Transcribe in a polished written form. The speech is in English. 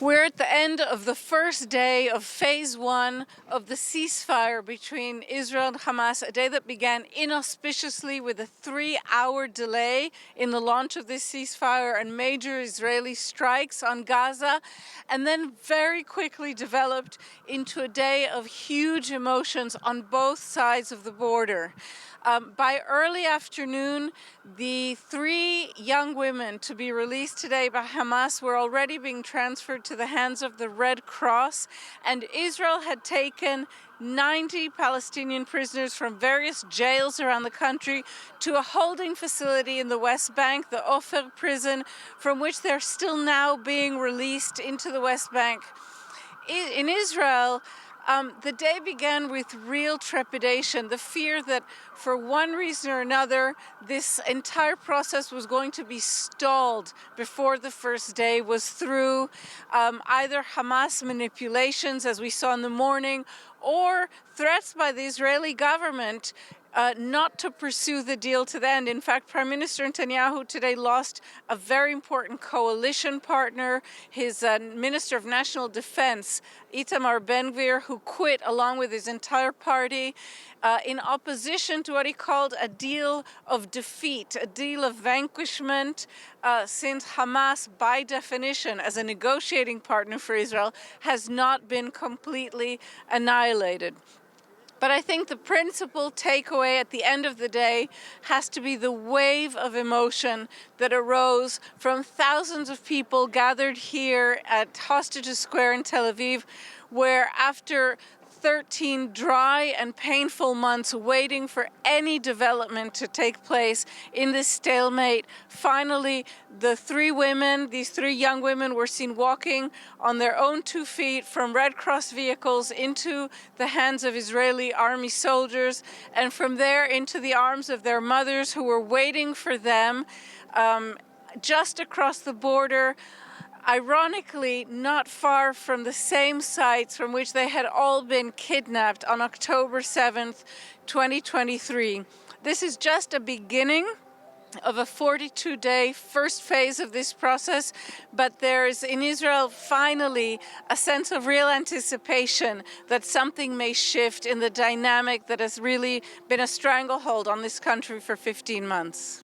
We're at the end of the first day of phase one of the ceasefire between Israel and Hamas, a day that began inauspiciously with a 3-hour delay in the launch of this ceasefire and major Israeli strikes on Gaza, and then very quickly developed into a day of huge emotions on both sides of the border. By early afternoon, the 3 young women to be released today by Hamas were already being transferred to the hands of the Red Cross, and Israel had taken 90 Palestinian prisoners from various jails around the country to a holding facility in the West Bank, the Ofer prison, from which they're still now being released into the West Bank. In Israel, the day began with real trepidation, the fear that for one reason or another, this entire process was going to be stalled before the first day was through, either Hamas manipulations, as we saw in the morning, or threats by the Israeli government not to pursue the deal to the end. In fact, Prime Minister Netanyahu today lost a very important coalition partner, his Minister of National Defense, Itamar Ben-Gvir, who quit along with his entire party in opposition to what he called a deal of defeat, a deal of vanquishment, since Hamas, by definition, as a negotiating partner for Israel, has not been completely annihilated. But I think the principal takeaway at the end of the day has to be the wave of emotion that arose from thousands of people gathered here at Hostages Square in Tel Aviv, where after 13 dry and painful months waiting for any development to take place in this stalemate, finally these 3 young women were seen walking on their own 2 feet from Red Cross vehicles into the hands of Israeli army soldiers, and from there into the arms of their mothers who were waiting for them just across the border, ironically not far from the same sites from which they had all been kidnapped on October 7th, 2023. This is just a beginning of a 42-day first phase of this process, but there's in Israel finally a sense of real anticipation that something may shift in the dynamic that has really been a stranglehold on this country for 15 months.